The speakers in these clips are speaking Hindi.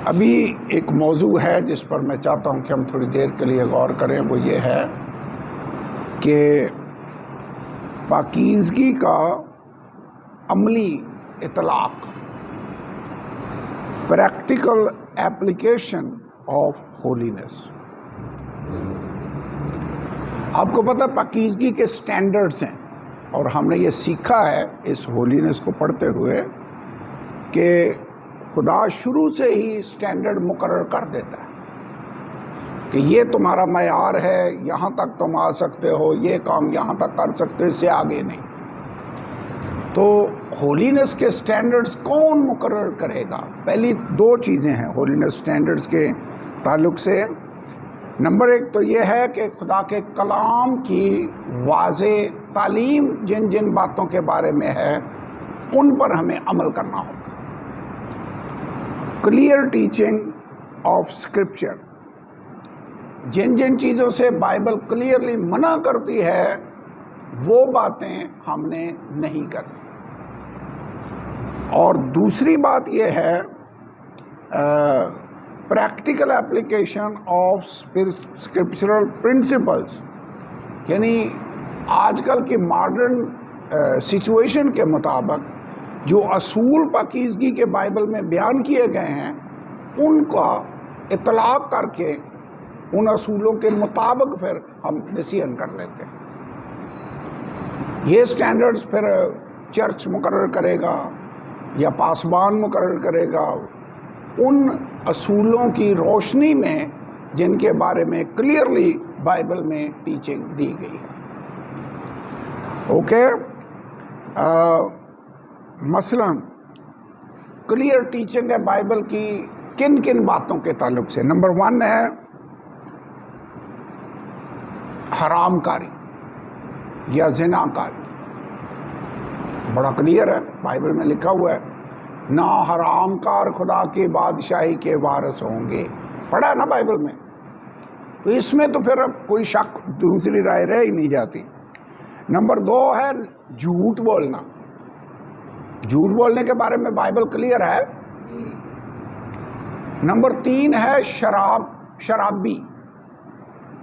अभी एक मौजू है जिस पर मैं चाहता हूं कि हम थोड़ी देर के लिए गौर करें। वो ये है कि पाकीज़गी का अमली इतलाक़, प्रैक्टिकल एप्लीकेशन ऑफ होलीनेस। आपको पता है पाकीज़गी के स्टैंडर्ड्स हैं, और हमने ये सीखा है इस होलीनेस को पढ़ते हुए कि खुदा शुरू से ही स्टैंडर्ड मुकर्रर कर देता है कि ये तुम्हारा मयार है, यहाँ तक तुम आ सकते हो, ये काम यहाँ तक कर सकते हो, इससे आगे नहीं। तो होलीनेस के स्टैंडर्ड्स कौन मुकर्रर करेगा? पहली दो चीज़ें हैं होलीनेस स्टैंडर्ड्स के ताल्लुक से। नंबर एक तो ये है कि खुदा के कलाम की वाज़े तालीम जिन जिन बातों के बारे में है उन पर हमें अमल करना होगा। क्लियर टीचिंग ऑफ स्क्रिप्चर, जिन जिन चीज़ों से बाइबल क्लियरली मना करती है वो बातें हमने नहीं करनी। और दूसरी बात यह है practical application of scriptural principles, यानी आजकल की मॉडर्न सिचुएशन के मुताबिक जो असूल पाकीज़गी के बाइबल में बयान किए गए हैं उनका इतलाक़ करके उन असूलों के मुताबिक फिर हम डिसीजन कर लेते हैं। ये स्टैंडर्ड्स फिर चर्च मुकर्रर करेगा या पासबान मुकर्रर करेगा उन असूलों की रोशनी में जिनके बारे में क्लियरली बाइबल में टीचिंग दी गई है। ओके, मसलन क्लियर टीचिंग है बाइबल की किन किन बातों के ताल्लुक से। नंबर 1 है हरामकारी या ज़िनाकारी। बड़ा क्लियर है, बाइबल में लिखा हुआ है, ना हरामकार खुदा की बादशाही के वारिस होंगे। पढ़ा है ना बाइबल में? तो इसमें तो फिर अब कोई शक, दूसरी राय रह ही नहीं जाती। नंबर 2 है झूठ बोलना। झूठ बोलने के बारे में बाइबल क्लियर है। नंबर 3 है शराबी।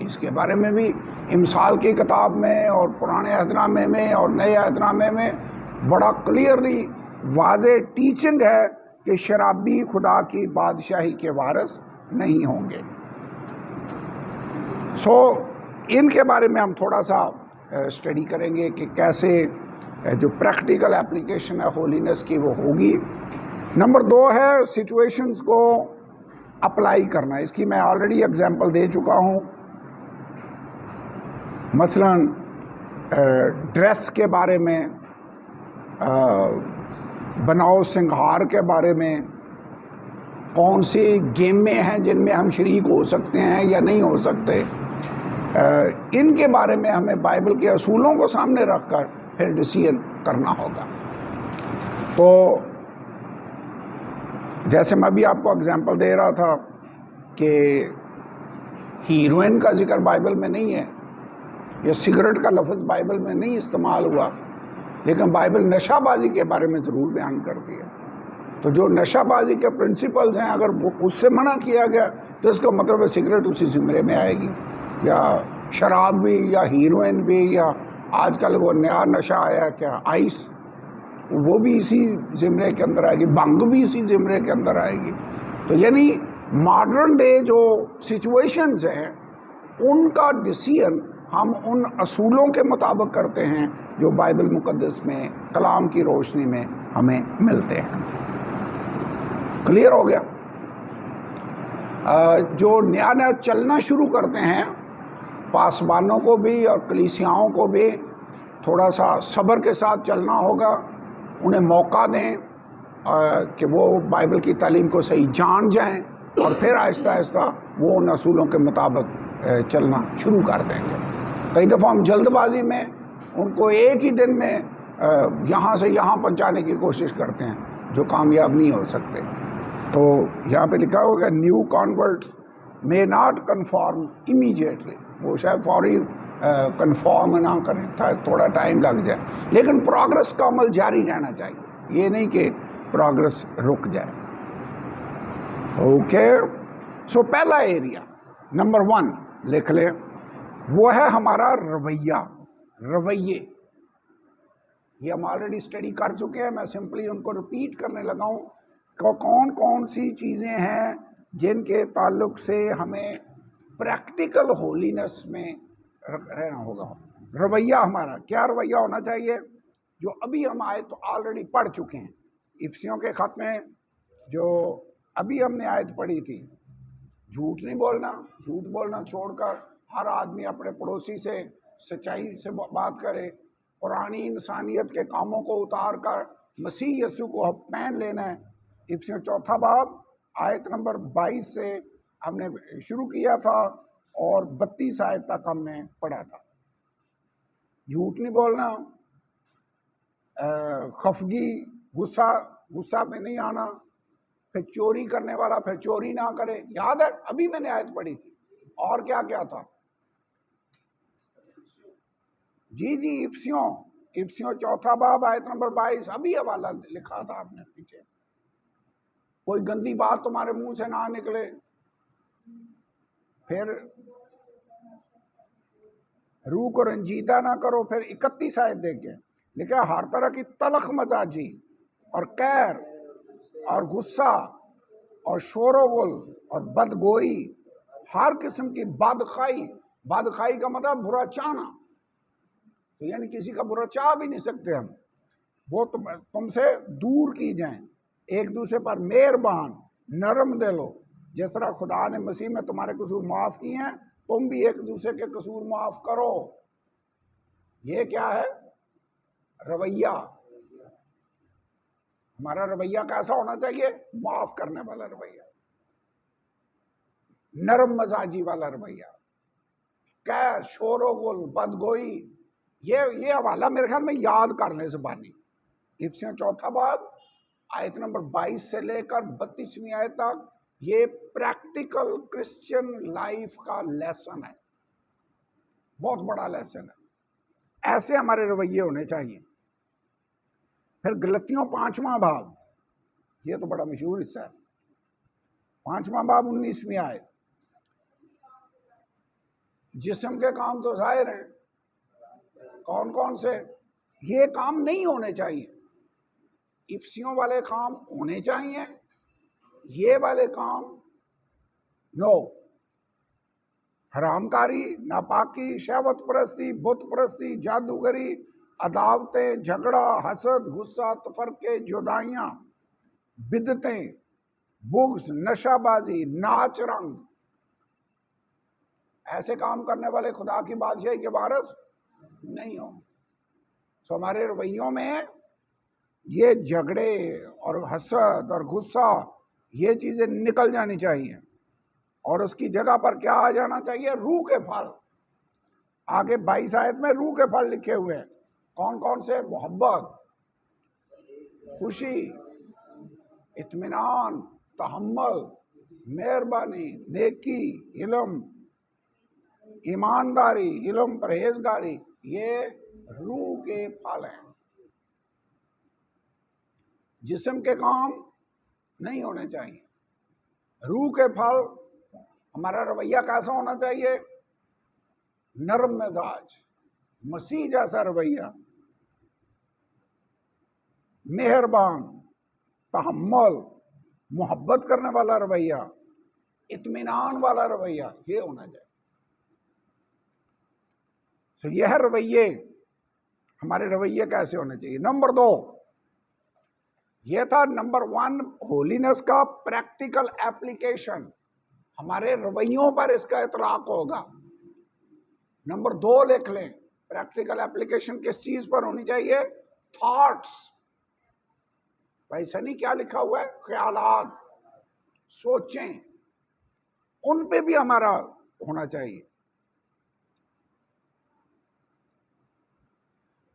इसके बारे में भी इमसाल की किताब में और पुराने अहदनामे में और नए अहदनामे में बड़ा क्लियरली वाज़े टीचिंग है कि शराबी खुदा की बादशाही के वारिस नहीं होंगे। सो इनके बारे में हम थोड़ा सा स्टडी करेंगे कि कैसे जो प्रैक्टिकल एप्लीकेशन है होलीनेस की वो होगी। नंबर 2 है सिचुएशंस को अप्लाई करना। इसकी मैं ऑलरेडी एग्जांपल दे चुका हूँ। मसलन ड्रेस के बारे में, बनाओ सिंगार के बारे में, कौन सी गेमें हैं जिनमें हम शरीक हो सकते हैं या नहीं हो सकते, इनके बारे में हमें बाइबल के असूलों को सामने रखकर फिर डिसीजन करना होगा। तो जैसे मैं भी आपको एग्जांपल दे रहा था कि हीरोइन का जिक्र बाइबल में नहीं है या सिगरेट का लफ्ज़ बाइबल में नहीं इस्तेमाल हुआ, लेकिन बाइबल नशाबाजी के बारे में ज़रूर बयान करती है। तो जो नशाबाजी के प्रिंसिपल्स हैं अगर वो उससे मना किया गया तो इसका मतलब है सिगरेट उसी ज़िम्रे में आएगी, या शराब भी, या हीरोइन भी, या आजकल वो नया नशा आया क्या आइस, वो भी इसी ज़िम्रे के अंदर आएगी, भंग भी इसी ज़िम्रे के अंदर आएगी। तो यानी मॉडर्न डे जो सिचुएशंस हैं उनका डिसीजन हम उन असूलों के मुताबिक करते हैं जो बाइबल मुकद्दस में कलाम की रोशनी में हमें मिलते हैं। क्लियर हो गया? जो नया नया चलना शुरू करते हैं, पासबानों को भी और कलीसियाओं को भी थोड़ा सा सब्र के साथ चलना होगा। उन्हें मौका दें कि वो बाइबल की तालीम को सही जान जाएं और फिर आहिस्ता आहिस्ता वो उन असूलों के मुताबिक चलना शुरू कर देंगे। कई दफ़ा हम जल्दबाजी में उनको एक ही दिन में यहाँ से यहाँ पहुँचाने की कोशिश करते हैं जो कामयाब नहीं हो सकते। तो यहाँ पे लिखा होगा new converts may not conform immediately, वो शायद फौरी कन्फॉर्म ना करें, थोड़ा टाइम लग जाए, लेकिन प्रोग्रेस का अमल जारी रहना चाहिए। ये नहीं कि प्रोग्रेस रुक जाए। ओके, सो पहला एरिया नंबर 1 लिख ले, वो है हमारा रवैया, रवैये। ये हम ऑलरेडी स्टडी कर चुके हैं, मैं सिंपली उनको रिपीट करने लगा हूँ। कौन कौन सी चीज़ें हैं जिनके ताल्लुक से हमें प्रैक्टिकल होलीनेस में रहना होगा। रवैया हमारा क्या रवैया होना चाहिए, जो अभी हम आयत तो ऑलरेडी पढ़ चुके हैं। इफ्सियों के खत में जो अभी हमने आयत पढ़ी थी, झूठ नहीं बोलना, झूठ बोलना छोड़कर हर आदमी अपने पड़ोसी से सच्चाई से बात करे, पुरानी इंसानियत के कामों को उतार कर मसीह यीशु को पहन लेना है। इफ्सियों 4 बाब आयत नंबर 22 से हमने शुरू किया था और 32 आयत तक हमने पढ़ा था। झूठ नहीं बोलना, खफगी, गुस्सा में नहीं आना, फिर चोरी करने वाला फिर चोरी ना करे। याद है अभी मैंने आयत पढ़ी थी। और क्या क्या था? जी, इफ्सियों 4 बाब आयत नंबर 22, अभी हवाला लिखा था आपने पीछे। कोई गंदी बात तुम्हारे मुंह से ना निकले। फिर रूह को रंजीदा ना करो। फिर 31 आयत देखे लिखा, हर तरह की तलख मजाजी और कैर और गुस्सा और शोरोगुल और बदगोई, हर किस्म की बदखाई। बदखाई का मतलब बुरा चाहना, तो यानी किसी का बुरा चाह भी नहीं सकते हम। वो तुमसे दूर की जाए। एक दूसरे पर मेहरबान, नरम दिल हो, जिस तरह खुदा ने मसीह में तुम्हारे कसूर माफ किए हैं, तुम भी एक दूसरे के कसूर माफ करो। ये क्या है? रवैया। हमारा रवैया कैसा होना चाहिए? माफ करने वाला रवैया, नरम मजाजी वाला रवैया। कैर, शोरोगुल, बदगोई, ये हवाला मेरे ख्याल में याद करने से बानी। इफ्सियों 4 बाब आयत नंबर 22 से लेकर 32वीं आयत तक ये प्रैक्टिकल क्रिश्चियन लाइफ का लेसन है, बहुत बड़ा लेसन है। ऐसे हमारे रवैये होने चाहिए। फिर गलतियों 5वां बाब, ये तो बड़ा मशहूर हिस्सा है। 5वां बाब 19वीं आयत, जिस्म के काम तो जाहिर हैं, कौन कौन से? ये काम नहीं होने चाहिए। इफ्सियों वाले काम होने चाहिए, ये वाले काम नो। हरामकारी, नापाकी, शहवत परस्ती, बुत परस्ती, जादूगरी, अदावतें, झगड़ा, हसद, गुस्सा, तफरके, जुदाइयाँ, बिदतें, बुग्ज, नशाबाजी, नाच रंग, ऐसे काम करने वाले खुदा की बादशाही के वारिस नहीं हो। तो हमारे रवैयों में ये झगड़े और हसद और गुस्सा, ये चीजें निकल जानी चाहिए, और उसकी जगह पर क्या आ जाना चाहिए? रूह के फल। आगे 22 आयत में रूह के फल लिखे हुए हैं। कौन कौन से? मोहब्बत, खुशी, इत्मीनान, तहम्मुल, मेहरबानी, नेकी, इल्म, ईमानदारी, इल्म, परहेजगारी, ये रूह के फल हैं। जिस्म के काम नहीं होने चाहिए। रूह के फल। हमारा रवैया कैसा होना चाहिए? नरम मिजाज, मसीह जैसा रवैया, मेहरबान, तहम्मुल, मोहब्बत करने वाला रवैया, इत्मीनान वाला रवैया, ये होना चाहिए। तो यह रवैये, हमारे रवैये कैसे होने चाहिए? नंबर 2, यह था नंबर 1 होलीनेस का प्रैक्टिकल एप्लीकेशन। हमारे रवैयों पर इसका इतलाक होगा। नंबर 2 लिख लें, प्रैक्टिकल एप्लीकेशन किस चीज पर होनी चाहिए? थॉट्स। भाई सनी क्या लिखा हुआ है? ख्यालात, सोचें, उन पे भी हमारा होना चाहिए।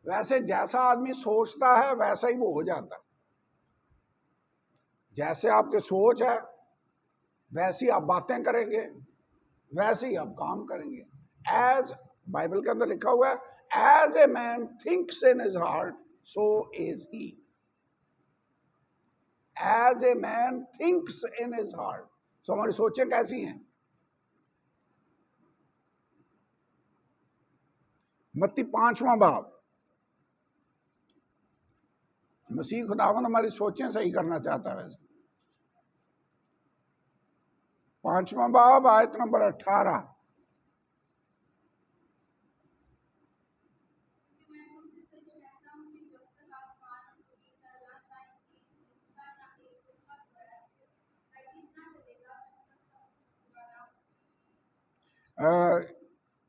वैसे जैसा आदमी सोचता है वैसा ही वो हो जाता है। जैसे आपके सोच है वैसी आप बातें करेंगे, वैसे ही आप काम करेंगे। एज बाइबल के अंदर लिखा हुआ है, as a man thinks in his heart so is he. As a man thinks in his heart, तो हमारी सोचें कैसी हैं? मत्ती 5वां बाब। मसीह खुदावंद हमारी सोचें सही करना चाहता है। वैसे 5वां बाब आयत नंबर 18।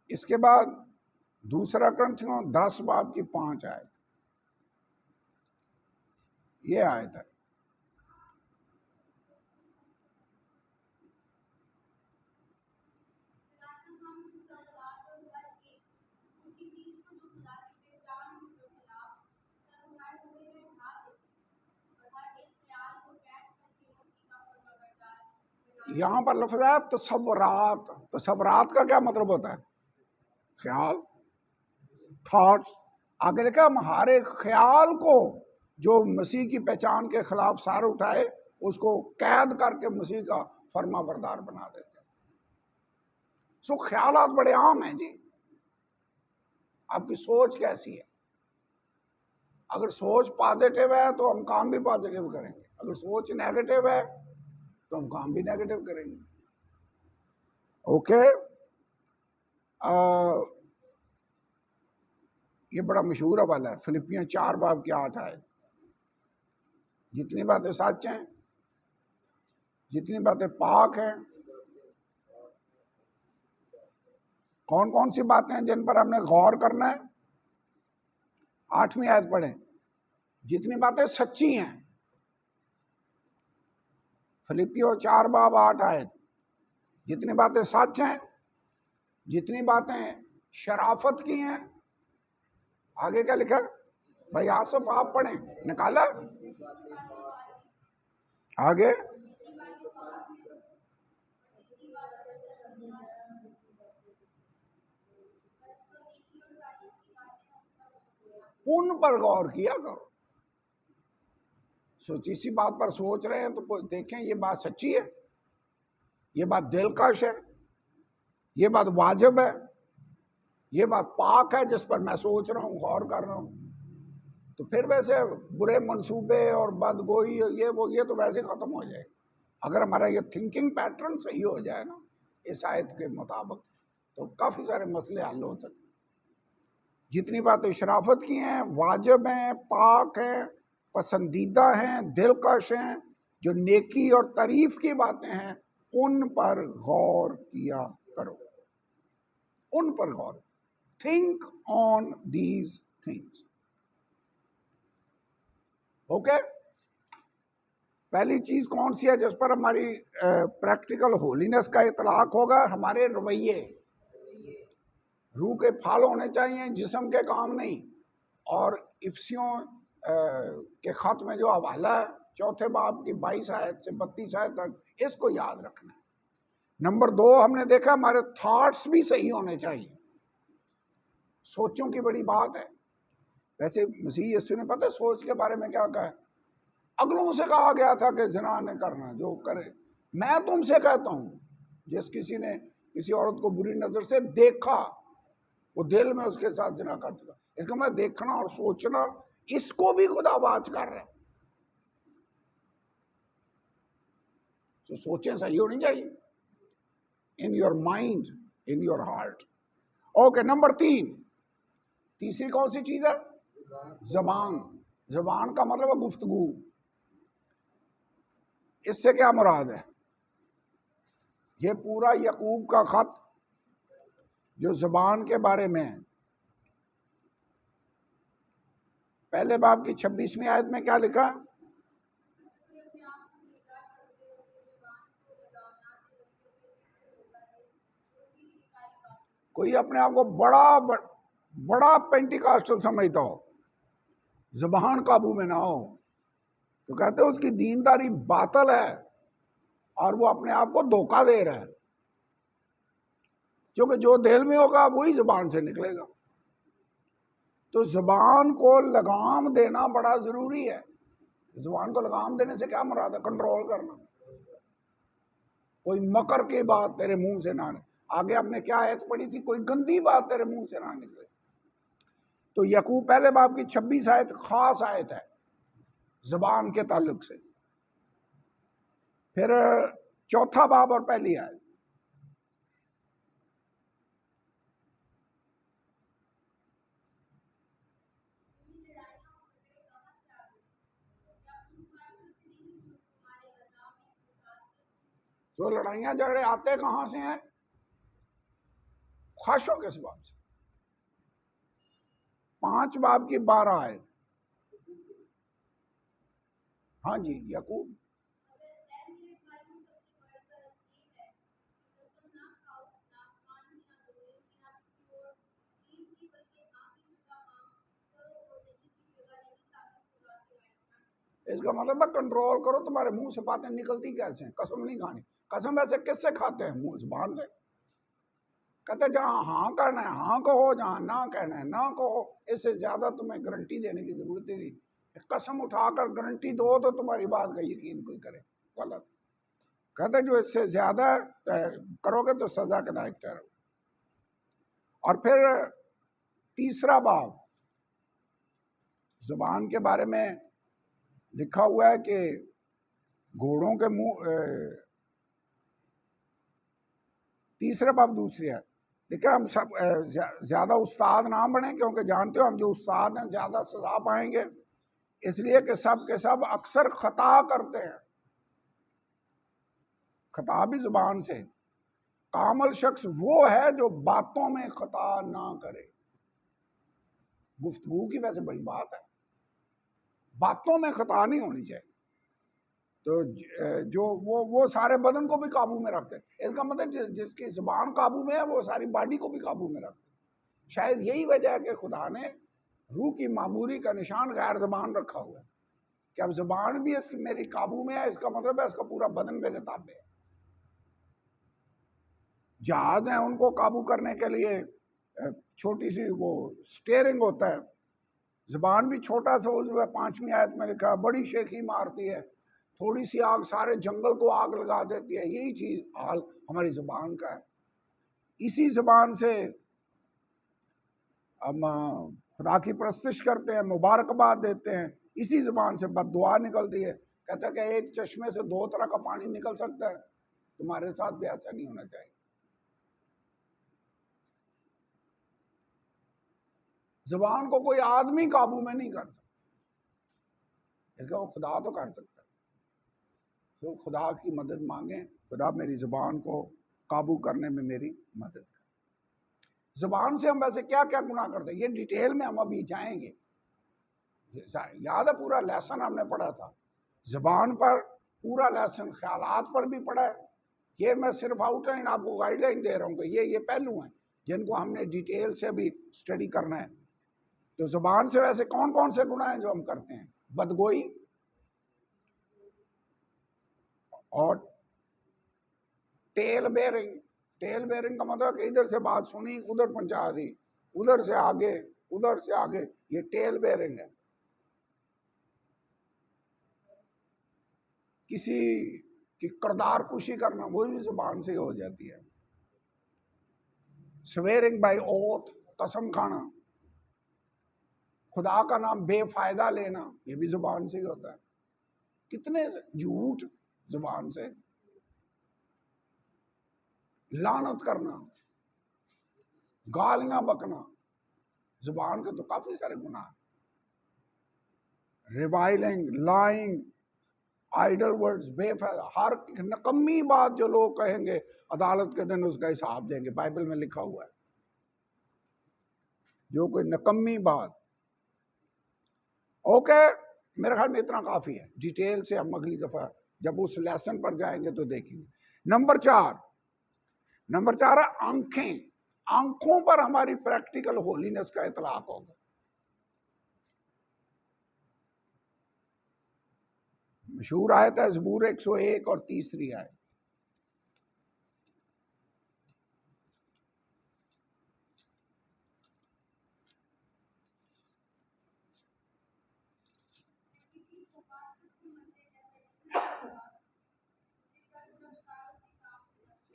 इसके बाद दूसरा ग्रंथियों 10 बाब की 5 आयत, ये आयत है। यहां पर लफ्ज है तसव्वुरात। तसव्वुरात का क्या मतलब होता है? ख्याल, थॉट्स। आगे लिखा हम हर एक ख्याल को जो मसीह की पहचान के खिलाफ सार उठाए उसको कैद करके मसीह का फर्मा बरदार बना देते हैं। सो ख्यालात बड़े आम हैं जी। आपकी सोच कैसी है? अगर सोच पॉजिटिव है तो हम काम भी पॉजिटिव करेंगे, अगर सोच नेगेटिव है तो हम काम भी नेगेटिव करेंगे। ओके, ये बड़ा मशहूर हवाला है, फिलिपियों 4 बाब की 8 आयत। जितनी बातें सच हैं, जितनी बातें पाक हैं, कौन कौन सी बातें हैं जिन पर हमने गौर करना है? 8वीं आयत पढ़ें। जितनी बातें सच्ची हैं, फिलिपियों 4 बाब 8 आयत। जितनी बातें सच हैं, जितनी बातें शराफत की हैं। आगे क्या लिखा? भाई आसफ आप पढ़ें, निकाला आगे। उन पर गौर किया करो। जिसी बात पर सोच रहे हैं तो देखें ये बात सच्ची है, ये बात दिलकश है, ये बात वाजिब है, ये बात पाक है जिस पर मैं सोच रहा हूँ, गौर कर रहा हूँ। तो फिर वैसे बुरे मंसूबे और बदगोई ये तो वैसे खत्म हो जाए। अगर हमारा ये थिंकिंग पैटर्न सही हो जाए ना इस आयत के मुताबिक, तो काफी सारे मसले हल हो सकते। जितनी बातें शराफत की हैं, वाजिब हैं, पाक हैं, पसंदीदा हैं, दिलकश हैं, जो नेकी और तारीफ की बातें हैं, उन पर गौर किया करो। उन पर गौर, think on these things. Okay, पहली चीज कौन सी है जिस पर हमारी प्रैक्टिकल होलीनेस का इतलाक होगा? हमारे रवैये। रूह के फल होने चाहिए, जिस्म के काम नहीं। और इफ्सियों के खत में जो हवाला है 4 बाब की 22 आयत से 32 आयत तक, इसको याद रखना है। नंबर 2 हमने देखा हमारे थॉट्स भी सही होने चाहिए। सोचों की बड़ी बात है। वैसे मसीह यीशु ने पता है सोच के बारे में क्या कहा है? अगलों से कहा गया था कि ज़िना न करना, जो करे। मैं तुमसे कहता हूँ, जिस किसी ने किसी औरत को बुरी नजर से देखा, वो दिल में उसके साथ ज़िना कर चुका। इसका मतलब देखना और सोचना, इसको भी खुदा वाच कर रहा है। तो सोचें सही होनी चाहिए in your mind, in your heart. Okay, number 3, तीसरी कौन सी चीज है? जबान। जबान का मतलब है गुफ्तगू। इससे क्या मुराद है? ये पूरा यकूब का खत जो जबान के बारे में है, पहले बाब की 26वीं आयत में क्या लिखा? कोई अपने आप को बड़ा पेंटिकास्टल समझता हो, जबान काबू में ना हो, तो कहते हैं उसकी दीनदारी बातल है और वो अपने आप को धोखा दे रहा है। क्योंकि जो दिल में होगा वही जबान से निकलेगा। तो जबान को लगाम देना बड़ा जरूरी है। जबान को लगाम देने से क्या मुराद है? कंट्रोल करना। कोई मकर की बात तेरे मुंह से ना, आगे हमने क्या आयत पढ़ी थी, कोई गंदी बात तेरे मुंह से ना निकले। तो याकूब पहले बाब की 26 आयत खास आयत है जबान के ताल्लुक से। फिर चौथा बाब और पहली आयत, तो लड़ाइयां झगड़े आते कहां से हैं? ख्वाहिशों के सबब से। 5 बाब की 12 आयत। हाँ जी याकूब, इसका मतलब है कंट्रोल करो, तुम्हारे मुंह से बातें निकलती कैसे हैं? कसम नहीं खानी। कसम वैसे किससे खाते हैं? मुंह जुबान से। कहते जहां हाँ करना है हाँ कहो, जहां ना कहना है ना कहो। इससे ज्यादा तुम्हें गारंटी देने की जरूरत ही नहीं। कसम उठाकर गारंटी दो तो तुम्हारी बात का यकीन कोई करे, गलत। कहते जो इससे ज्यादा करोगे तो सजा के लायक ठहरोगे। और फिर तीसरा बाब जुबान के बारे में लिखा हुआ है कि घोड़ों के मुंह, तीसरा बाब दूसरी है। देखिए हम सब ज्यादा उस्ताद ना बने, क्योंकि जानते हो हम जो उस्ताद हैं ज्यादा सजा पाएंगे, इसलिए कि सब के सब अक्सर खता करते हैं। खता भी जुबान से। कामल शख्स वो है जो बातों में खता ना करे। गुफ्तगू की वैसे बड़ी बात है, बातों में खता नहीं होनी चाहिए। तो जो वो सारे बदन को भी काबू में रखते हैं। इसका मतलब जिसकी जुबान काबू में है वो सारी बॉडी को भी काबू में रखते हैं। शायद यही वजह है कि खुदा ने रूह की मामूरी का निशान गैर जुबान रखा हुआ है कि अब जुबान भी इसकी मेरी काबू में है, इसका मतलब है इसका पूरा बदन मेरे ताबे है। जहाज है उनको काबू करने के लिए छोटी सी वो स्टेयरिंग होता है। जुबान भी छोटा सा उस 5वीं आयत में लिखा है, बड़ी शेखी मारती है, थोड़ी सी आग सारे जंगल को आग लगा देती है। यही चीज हाल हमारी जुबान का है। इसी जुबान से हम खुदा की प्रस्तिश करते हैं, मुबारकबाद देते हैं। इसी जुबान से बददुआ निकलती है। कहता है कि एक चश्मे से 2 तरह का पानी निकल सकता है, तुम्हारे साथ भी ऐसा नहीं होना चाहिए। जुबान को कोई आदमी काबू में नहीं कर सकता, इसका वो खुदा तो कर सकता है। तो खुदा की मदद मांगे, खुदा मेरी जुबान को काबू करने में मेरी मदद करे। जुबान से हम वैसे क्या क्या गुनाह करते हैं, ये डिटेल में हम अभी जाएंगे। याद है पूरा लेसन हमने पढ़ा था जुबान पर, पूरा लेसन ख्यालात पर भी पढ़ा है। ये मैं सिर्फ आउटलाइन आपको गाइडलाइन दे रहा हूँ कि ये पहलू हैं जिनको हमने डिटेल से भी स्टडी करना है। तो जुबान से वैसे कौन कौन से गुनाह हैं जो हम करते हैं? बदगोई और टेल बेरिंग। टेल बेरिंग का मतलब कि इधर से बात सुनी उधर पहुंचा दी, उधर से आगे, ये टेल बेरिंग है। किसी की किरदार कुशी करना वो भी जुबान से हो जाती है। स्वेरिंग बाय ओथ, कसम खाना, खुदा का नाम बेफायदा लेना, ये भी जुबान से ही होता है। कितने झूठ जुबान से। लानत करना, गालियां बकना, जुबान के तो काफी सारे गुनाह। रिवाइलिंग, लाइंग, आइडल वर्ड्स, बेफायदा, हर नकम्मी बात जो लोग कहेंगे अदालत के दिन उसका हिसाब देंगे, बाइबल में लिखा हुआ है। जो कोई नकम्मी बात। ओके, मेरे ख्याल में इतना काफी है। डिटेल से हम अगली दफा जब उस लेसन पर जाएंगे तो देखेंगे। नंबर 4 है आंखें। आंखों पर हमारी प्रैक्टिकल होलीनेस का इतलाक होगा। मशहूर आयत है ज़बूर 101 और तीसरी आयत।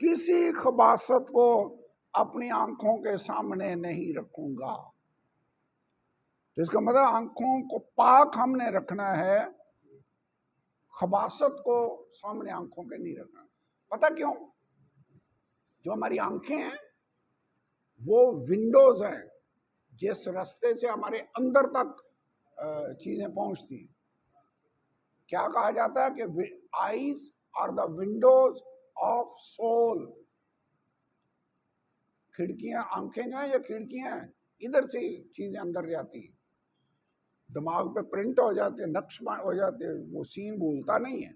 किसी खबासत को अपनी आंखों के सामने नहीं रखूंगा। तो इसका मतलब आंखों को पाक हमने रखना है, खबासत को सामने आंखों के नहीं रखना। पता क्यों? जो हमारी आंखें हैं वो विंडोज हैं, जिस रास्ते से हमारे अंदर तक चीजें पहुंचती हैं। क्या कहा जाता है कि eyes are the windows of soul. खिड़कियां, आंखें जो है ये खिड़कियां हैं, इधर से चीजें अंदर जाती हैं, दिमाग पे प्रिंट हो जाते हैं, नक्श हो जाते हैं, वो सीन भूलता नहीं है।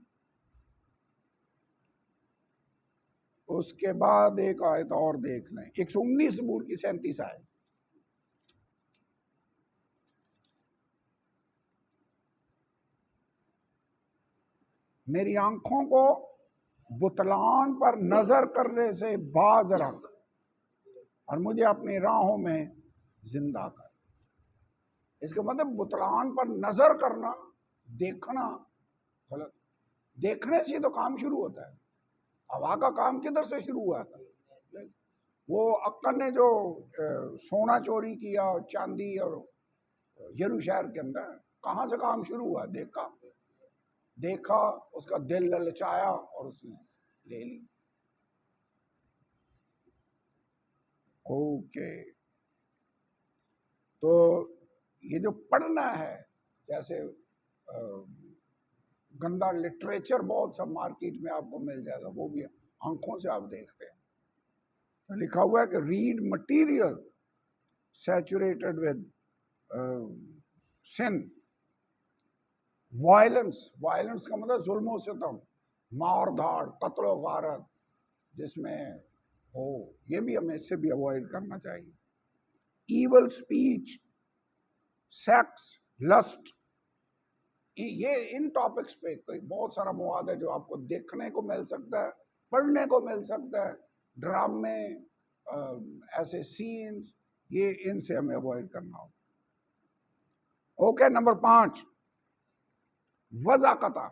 उसके बाद एक आयत और देख लें, 119 मूल की 37 आयत। मेरी आंखों को बुतलान पर नजर करने से बाज रख और मुझे अपनी राहों में जिंदा कर। इसका मतलब बुतलान पर नजर करना, देखना गलत। देखने से तो काम शुरू होता है। हवा का काम किधर से शुरू हुआ था? वो अक्कर ने जो सोना चोरी किया, चांदी, और यरूशलेम के अंदर कहाँ से काम शुरू हुआ? देखा, उसका दिल ललचाया और उसने ले ली। ओके, तो ये जो पढ़ना है, जैसे गंदा लिटरेचर बहुत सब मार्केट में आपको मिल जाएगा, वो भी आंखों से आप देखते हैं। तो लिखा हुआ है कि read material saturated with sin, violence. Violence का मतलब जुल्म सितम, मार धाड़, कत्ल गारत जिसमें हो, ये भी हमें इससे भी अवॉइड करना चाहिए। ईवल स्पीच, सेक्स, लस्ट, ये इन टॉपिक्स पे कोई बहुत सारा मवाद है जो आपको देखने को मिल सकता है, पढ़ने को मिल सकता है, ड्रामे, ऐसे सीन्स, ये इनसे हमें अवॉइड करना होगा। Okay, number 5 वज़ाकता।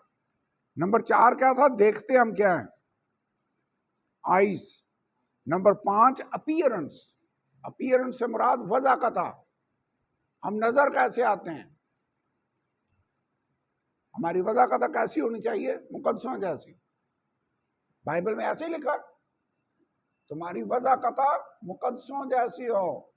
नंबर 4 क्या था? देखते हम क्या है? आईज। Number 5 appearance. अपीयरेंस से मुराद वज़ाकता, हम नजर कैसे आते हैं, हमारी वज़ाकता कैसी होनी चाहिए? मुकद्दसों जैसी। बाइबल में ऐसे ही लिखा, तुम्हारी वज़ाकता मुकद्दसों जैसी हो।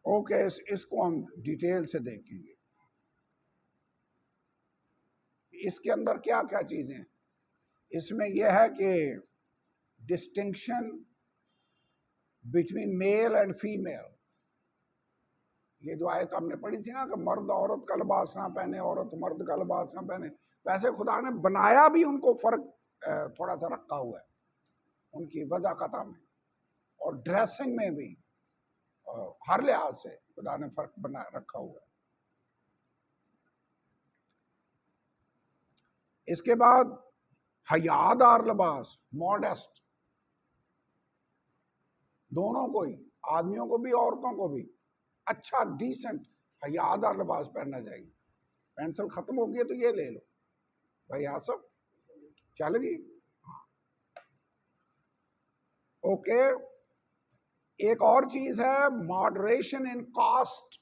ओके, इसको हम डिटेल से देखेंगे। इसके अंदर क्या क्या चीजें? इसमें यह है कि distinction between male and female. ये जो आयत हमने पढ़ी थी ना कि मर्द औरत का लिबास ना पहने, औरत मर्द का लिबास ना पहने, वैसे खुदा ने बनाया भी उनको फर्क थोड़ा सा रखा हुआ है उनकी वज़ाकता में, और ड्रेसिंग में भी हर लिहाज से खुदा ने फर्क बना रखा हुआ है। इसके बाद हयादार लिबास, मॉडेस्ट, दोनों को ही, आदमियों को भी औरतों को भी अच्छा डिसेंट हयादार लिबास पहनना चाहिए। पेंसिल खत्म हो गई है तो ये ले लो भाई, आसफ चल गई। ओके, एक और चीज है मॉडरेशन इन कॉस्ट।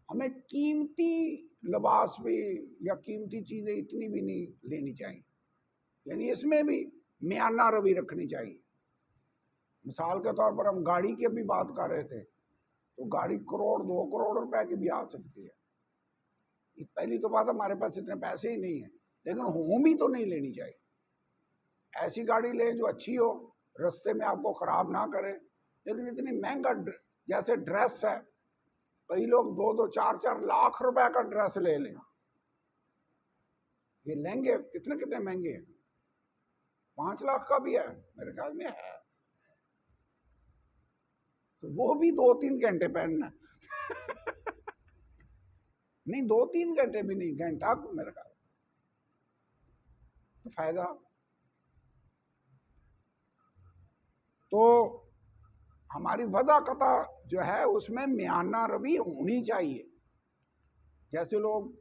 हमें कीमती लिबास भी या कीमती चीजें इतनी भी नहीं लेनी चाहिए, यानी इसमें भी मियाना रवि रखनी चाहिए। मिसाल के तौर पर हम गाड़ी की भी बात कर रहे थे, तो गाड़ी करोड़ 2 करोड़ रुपए की भी आ सकती है। पहली तो बात, हमारे पास इतने पैसे ही नहीं है, लेकिन होम ही तो नहीं लेनी चाहिए। ऐसी गाड़ी लें जो अच्छी हो, रास्ते में आपको खराब ना करे। लेकिन इतनी महंगा जैसे ड्रेस है, कई लोग 2-2 4-4 लाख रुपए का ड्रेस ले लें। ये लहंगे कितने कितने महंगे हैं, 5 लाख का भी है मेरे ख्याल में है, तो वो भी 2-3 घंटे पहनना नहीं, 2-3 घंटे भी नहीं, घंटा मेरे ख्याल तो फायदा। तो हमारी वज़ाकता जो है उसमें म्याना रवि होनी चाहिए। जैसे लोग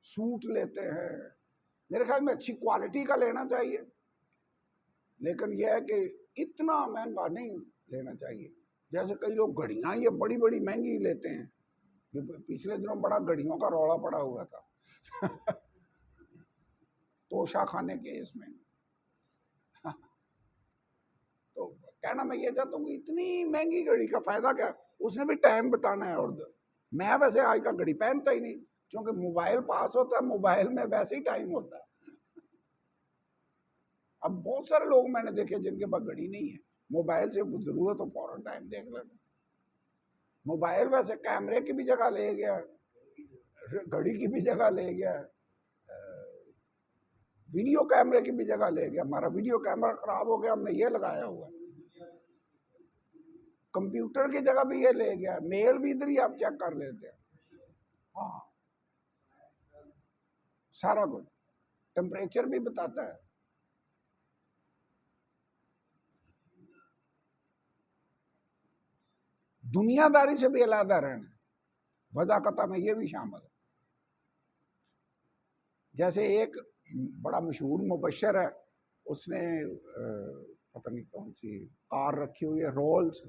सूट लेते हैं, मेरे ख्याल में अच्छी क्वालिटी का लेना चाहिए, लेकिन यह है कि इतना महंगा नहीं लेना चाहिए। जैसे कई लोग घड़ियाँ ये बड़ी बड़ी महंगी लेते हैं, ये पिछले दिनों बड़ा घड़ियों का रौला पड़ा हुआ था तोशा खाने के इसमें तो कहना मैं ये चाहता हूँ कि इतनी महंगी घड़ी का फायदा क्या, उसने भी टाइम बताना है। और मैं वैसे आज का घड़ी पहनता ही नहीं, क्योंकि मोबाइल पास होता है, मोबाइल में वैसे ही टाइम होता है। अब बहुत सारे लोग मैंने देखे जिनके पास घड़ी नहीं है, मोबाइल से जरूरत हो फौरन टाइम देख लेना। मोबाइल वैसे कैमरे की भी जगह ले गया, घड़ी की भी जगह ले गया, वीडियो कैमरे की भी जगह ले गया। हमारा वीडियो कैमरा खराब हो गया, हमने ये लगाया हुआ है। कंप्यूटर की जगह भी ये ले गया, मेल भी इधर ही आप चेक कर लेते हैं। हाँ, सारा कुछ, टेम्परेचर भी बताता है। दुनियादारी से भी अलग रहना, वज़ाकता में ये भी शामिल है। जैसे एक बड़ा मशहूर मुबशर है, उसने पता नहीं कौन सी कार रखी हुई है, रोल्स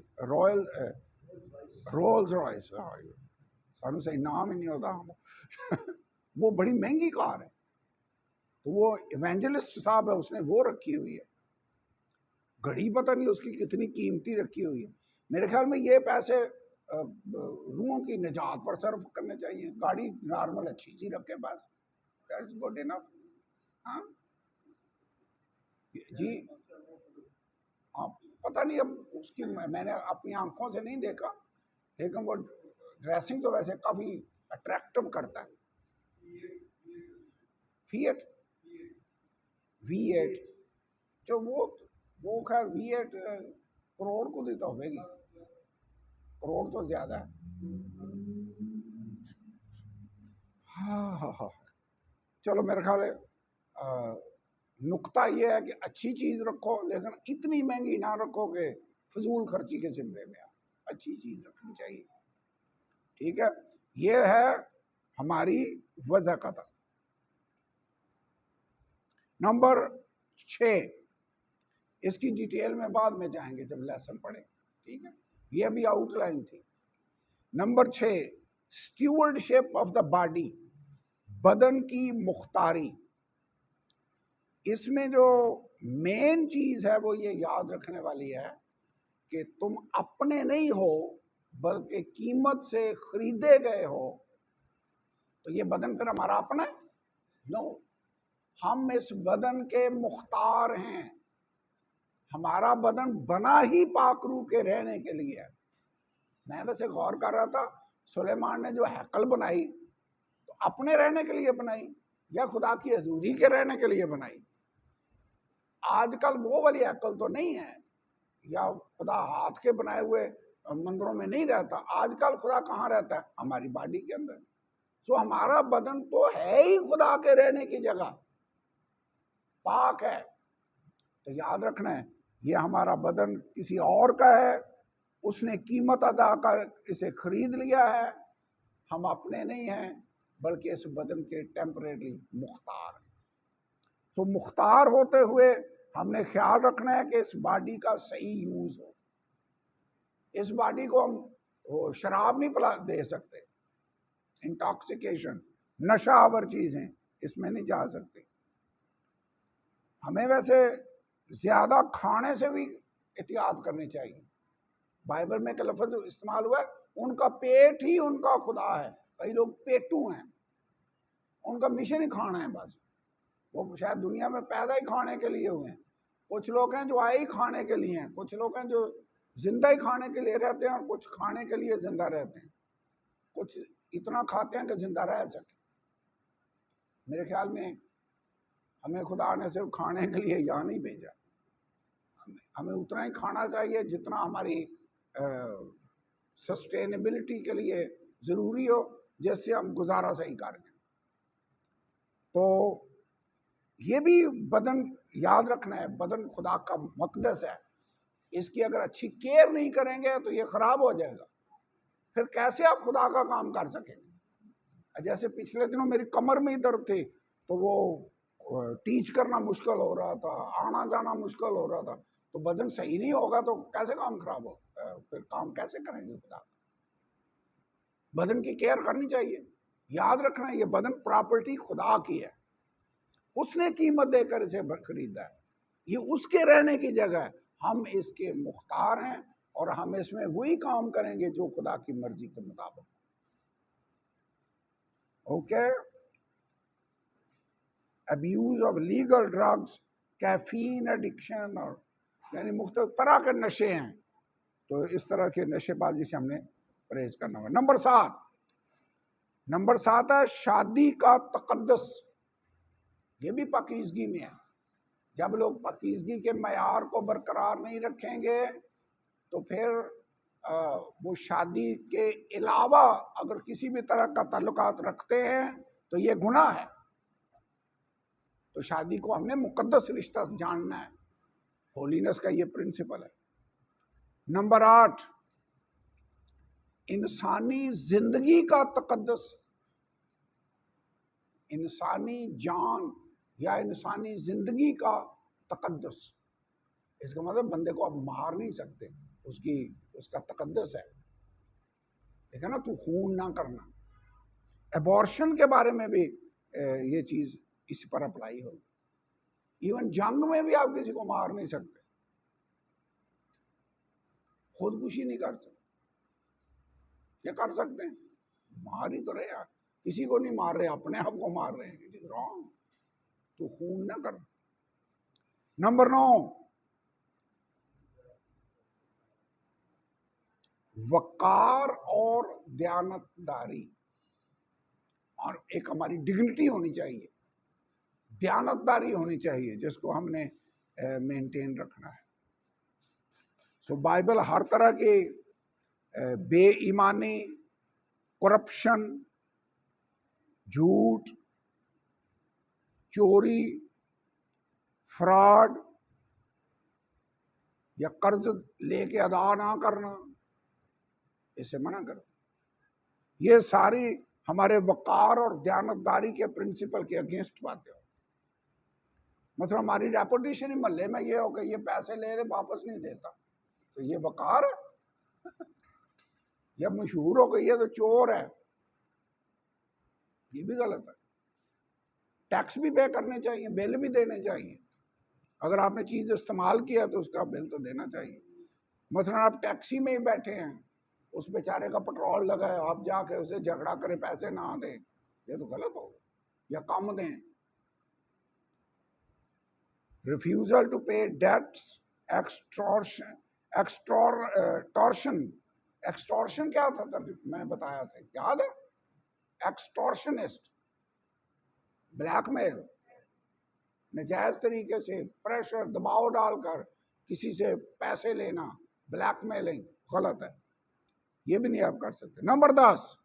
रॉयस, सानू सही नाम ही नहीं होता वो बड़ी महंगी कार है, तो वो इवेंजलिस्ट साहब है, उसने वो रखी हुई है। घड़ी पता नहीं उसकी कितनी कीमती रखी हुई है। मेरे ख्याल में ये पैसे रूहों की निजात पर सर्फ करने चाहिए। गाड़ी नॉर्मल अच्छी सी रखे बस, दैट्स गुड इनफ। हाँ जी, आप पता नहीं, अब उसकी मैंने अपनी आंखों से नहीं देखा, लेकिन वो ड्रेसिंग तो वैसे काफी अट्रैक्टिव करता है। फिएट V8 जो वो खैर V8 करोड़ को देता होगी, करोड़ तो ज्यादा है। हाँ, चलो मेरे ख्याल है नुक्ता ये है कि अच्छी चीज रखो, लेकिन इतनी महंगी ना रखो कि फजूल खर्ची के जिम्मे में अच्छी चीज रखनी चाहिए। ठीक है, ये है हमारी वज़ाकता। नंबर 6, इसकी डिटेल में बाद में जाएंगे जब लेसन पढ़े, ठीक है, ये भी आउटलाइन थी। Number 6, stewardship of the body, बदन की मुख्तारी। इसमें जो मेन चीज है वो ये याद रखने वाली है कि तुम अपने नहीं हो, बल्कि कीमत से खरीदे गए हो। तो ये बदन फिर हमारा अपना है? नो, हम इस बदन के मुख्तार हैं। हमारा बदन बना ही पाकरू के रहने के लिए है। मैं वैसे गौर कर रहा था, सुलेमान ने जो हैकल बनाई तो अपने रहने के लिए बनाई या खुदा की हजूरी के रहने के लिए बनाई? आजकल वो वाली हैकल तो नहीं है, या खुदा हाथ के बनाए हुए मंदिरों में नहीं रहता। आजकल खुदा कहाँ रहता है? हमारी बॉडी के अंदर। तो हमारा बदन तो है ही खुदा के रहने की जगह, पाक है। तो याद रखना है, ये हमारा बदन किसी और का है, उसने कीमत अदा कर इसे खरीद लिया है। हम अपने नहीं हैं, बल्कि इस बदन के टेम्परेरी मुख्तार हैं। तो मुख्तार होते हुए हमने ख्याल रखना है कि इस बॉडी का सही यूज हो। इस बॉडी को हम शराब नहीं पिला दे सकते, इंटॉक्सिकेशन, नशावर चीजें इसमें नहीं जा सकती। हमें वैसे ज्यादा खाने से भी एहतियात करनी चाहिए। बाइबल में एक लफ्ज इस्तेमाल हुआ है, उनका पेट ही उनका खुदा है। कई लोग पेटू हैं, उनका मिशन ही खाना है बस। वो शायद दुनिया में पैदा ही खाने के लिए हुए हैं। कुछ लोग हैं जो आए ही खाने के लिए हैं, कुछ लोग हैं जो जिंदा ही खाने के लिए रहते हैं, और कुछ खाने के लिए जिंदा रहते हैं। कुछ इतना खाते हैं कि जिंदा रह सके। मेरे ख्याल में हमें खुदा ने सिर्फ खाने के लिए यहाँ नहीं भेजा। हमें उतना ही खाना चाहिए जितना हमारी सस्टेनेबिलिटी के लिए ज़रूरी हो, जिससे हम गुजारा सही करें। तो ये भी बदन याद रखना है, बदन खुदा का मकदस है। इसकी अगर अच्छी केयर नहीं करेंगे तो ये खराब हो जाएगा। फिर कैसे आप खुदा का काम कर सकेंगे? जैसे पिछले दिनों मेरी कमर में ही दर्द थी, तो वो टीच करना मुश्किल हो रहा था, आना जाना मुश्किल हो रहा था। तो बदन सही नहीं होगा तो कैसे काम खराब हो, फिर काम कैसे करेंगे खुदा? बदन की केयर करनी चाहिए। याद रखना, ये बदन प्रॉपर्टी खुदा की है, उसने कीमत देकर इसे खरीदा है, ये उसके रहने की जगह है। हम इसके मुख्तार हैं और हम इसमें वही काम करेंगे जो खुदा की मर्जी के मुताबिक। Okay, abuse of legal drugs, caffeine addiction, और यानी मुख्तलिफ तरह के नशे हैं, तो इस तरह के नशेबाजी से हमने परहेज करना होगा। नंबर 7 है शादी का तकद्दुस। ये भी पाकीज़गी में है। जब लोग पाकीज़गी के मयार को बरकरार नहीं रखेंगे तो फिर वो शादी के अलावा अगर किसी भी तरह का ताल्लुकात रखते हैं तो ये गुनाह है। तो शादी को हमने मुकद्दस रिश्ता जानना है, होलीनेस का ये प्रिंसिपल है। नंबर 8, इंसानी जिंदगी का तकद्दुस। इंसानी जान या इंसानी जिंदगी का तकद्दुस, इसका मतलब बंदे को आप मार नहीं सकते, उसका तकद्दुस है, ठीक है ना। तू खून ना करना। एबॉर्शन के बारे में भी ये चीज इस पर अप्लाई होगी। इवन जंग में भी आप किसी को मार नहीं सकते, खुदकुशी नहीं कर सकते। क्या कर सकते हैं? मार ही तो रहे यार, किसी को नहीं मार रहे, अपने आप को मार रहे हैं। इट इज रॉन्ग, तो खून ना कर। नंबर 9, वकार और दयानतदारी, और एक हमारी डिग्निटी होनी चाहिए, दयानतदारी होनी चाहिए, जिसको हमने मेंटेन रखना है। सो बाइबल हर तरह के बेईमानी, करप्शन, झूठ, चोरी, फ्रॉड या कर्ज लेके अदा ना करना, इसे मना करो। ये सारी हमारे वकार और दयानतदारी के प्रिंसिपल के अगेंस्ट बातें हो। मतलब हमारी रेपुटेशन ही मोहल्ले में ये हो कि ये पैसे ले ले वापस नहीं देता, तो ये वकार है। या मशहूर हो गई है तो चोर है, ये भी गलत है। टैक्स भी पे करने चाहिए, बिल भी देने चाहिए। अगर आपने चीज इस्तेमाल किया तो उसका बिल तो देना चाहिए। मसलन आप टैक्सी में ही बैठे हैं, उस बेचारे का पेट्रोल लगा है, आप जाके उसे झगड़ा करें पैसे ना दें, ये तो गलत होगा, या कम दें। रिफ्यूजल टू पे डेट्स, एक्सटॉर्शन क्या था मैंने बताया था, याद है? एक्सटॉर्शनिस्ट, ब्लैकमेल, नजायज तरीके से प्रेशर, दबाव डालकर किसी से पैसे लेना, ब्लैकमेलिंग गलत है, ये भी नहीं आप कर सकते। नंबर 10,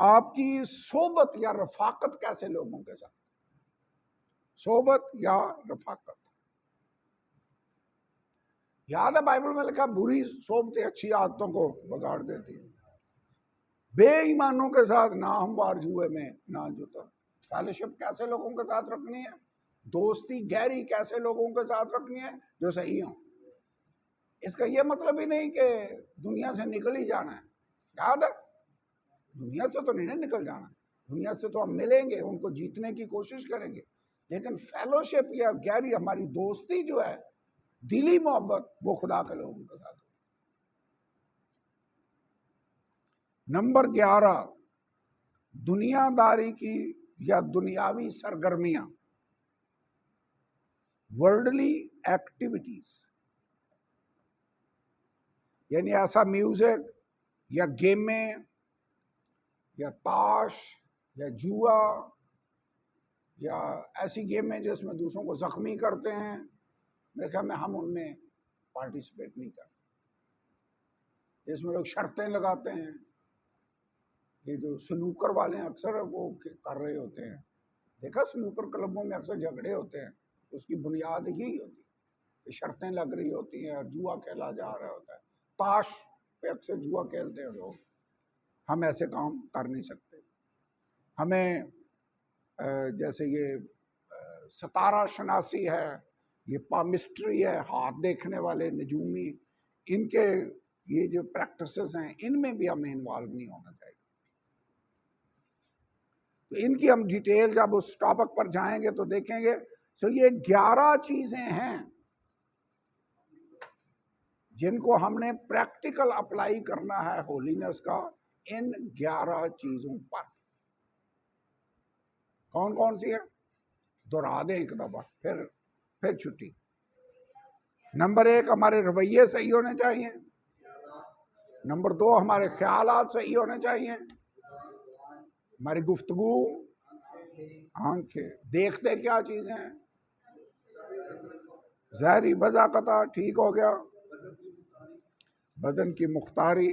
आपकी सोबत या रफाकत कैसे लोगों के साथ, सोबत या रफाकत। याद है बाइबल में लिखा बुरी सोबतें अच्छी आदतों को बिगाड़ देती है। बेईमानों के साथ ना हमवार जुए में ना जुता। फेलोशिप कैसे लोगों के साथ रखनी है, दोस्ती गहरी कैसे लोगों के साथ रखनी है, जो सही हो। इसका ये मतलब ही नहीं कि दुनिया से निकल ही जाना है। याद है, दुनिया से तो नहीं निकल जाना, दुनिया से तो हम मिलेंगे, उनको जीतने की कोशिश करेंगे, लेकिन फेलोशिप या गहरी हमारी दोस्ती जो है, दिली मोहब्बत, वो खुदा के लोगों के साथ। नंबर 11, दुनियादारी की या दुनियावी सरगर्मियां, वर्ल्डली एक्टिविटीज, यानी ऐसा म्यूजिक या गेमें या ताश या जुआ या ऐसी गेमें जिसमें दूसरों को जख्मी करते हैं, मेरे ख्याल में हम उनमें पार्टिसिपेट नहीं करते। जिसमें लोग शर्तें लगाते हैं, ये जो स्नूकर वाले हैं अक्सर वो कर रहे होते हैं, देखा स्नूकर क्लबों में अक्सर झगड़े होते हैं, उसकी बुनियाद यही होती है, शर्तें लग रही होती हैं और जुआ खेला जा रहा होता है। ताश पे अक्सर जुआ खेलते हैं लोग। हम ऐसे काम कर नहीं सकते। हमें जैसे ये सितारा शनासी है, ये पामिस्ट्री है, हाथ देखने वाले नजूमी, इनके ये जो प्रैक्टिसेस हैं इनमें भी हमें इन्वॉल्व नहीं होना चाहिए। तो इनकी हम डिटेल जब उस टॉपिक पर जाएंगे तो देखेंगे। सो ये 11 चीजें हैं जिनको हमने प्रैक्टिकल अप्लाई करना है होलीनेस का, इन 11 चीजों पर। कौन कौन सी है? दोहरा दें एक दफा, फिर छुट्टी। नंबर 1, हमारे रवैये सही होने चाहिए। नंबर 2, हमारे ख्यालात सही होने चाहिए। हमारी गुफ्तगू, आंखें, देखते क्या चीजें हैं, ज़ाहरी वज़ाक़ता ठीक हो गया, बदन की मुख्तारी,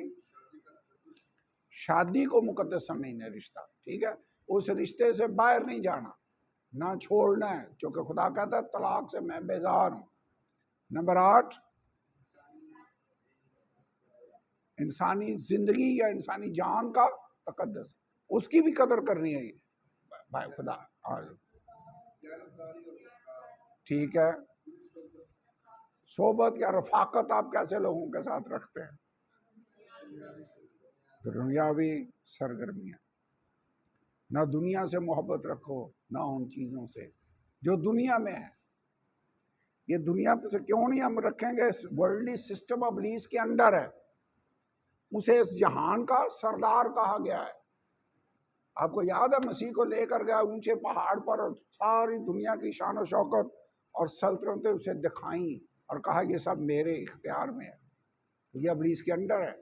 शादी को मुकद्दस समझने रिश्ता, ठीक है, उस रिश्ते से बाहर नहीं जाना, ना छोड़ना है, क्योंकि खुदा कहता है तलाक से मैं बेजार हूं। नंबर 8, इंसानी जिंदगी या इंसानी जान का तकद्दुस, उसकी भी कदर करनी है भाई खुदा। ठीक है, सोबत या रफाकत आप कैसे लोगों के साथ रखते हैं? दुनियावी सरगर्मियां, ना दुनिया से मोहब्बत रखो, ना उन चीज़ों से जो दुनिया में है। ये दुनिया से क्यों नहीं हम रखेंगे? वर्ल्डली सिस्टम ऑफ लीज के अंडर है, उसे इस जहान का सरदार कहा गया है। आपको याद है मसीह को लेकर गया ऊंचे पहाड़ पर और सारी दुनिया की शान और शौकत और सल्तनतें उसे दिखाई और कहा ये सब मेरे इख्तियार में है, ये इब्लीस के अंडर है।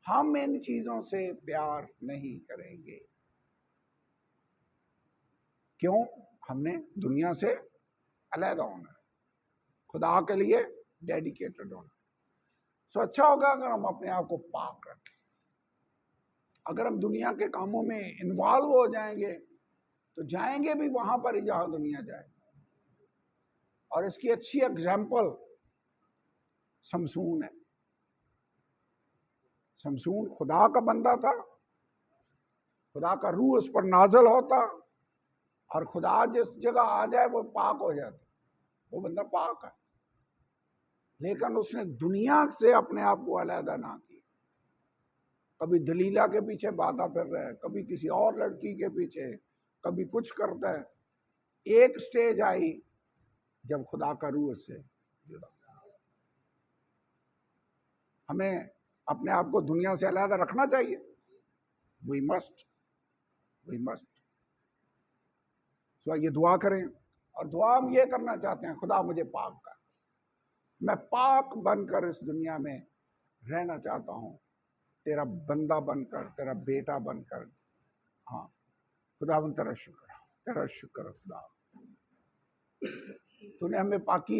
हम इन चीजों से प्यार नहीं करेंगे। क्यों? हमने दुनिया से अलग होना है, खुदा के लिए डेडिकेटेड होना। सो अच्छा होगा अगर हम अपने आप को पाक रखें। अगर हम दुनिया के कामों में इन्वॉल्व हो जाएंगे तो जाएंगे भी वहां पर ही जहां दुनिया जाए। और इसकी अच्छी एग्जाम्पल शमसून है। शमसून खुदा का बंदा था, खुदा का रूह उस पर नाजल होता और खुदा जिस जगह आ जाए वो पाक हो जाता। वो बंदा पाक है, लेकिन उसने दुनिया से अपने आप को अलहदा ना किया। कभी दलीला के पीछे भागा फिर रहा है, कभी किसी और लड़की के पीछे, कभी कुछ करता है। एक स्टेज आई जब खुदा का रूह उससे जुड़ा। हमें अपने आप को दुनिया से अलग रखना चाहिए। वी मस्ट सो ये दुआ करें, और दुआ हम ये करना चाहते हैं, खुदा मुझे पाक कर, मैं पाक बनकर इस दुनिया में रहना चाहता हूँ, तेरा बंदा बनकर, तेरा बेटा बनकर। हाँ खुदा तेरा शुक्र खुदा, तूने हमें पाकी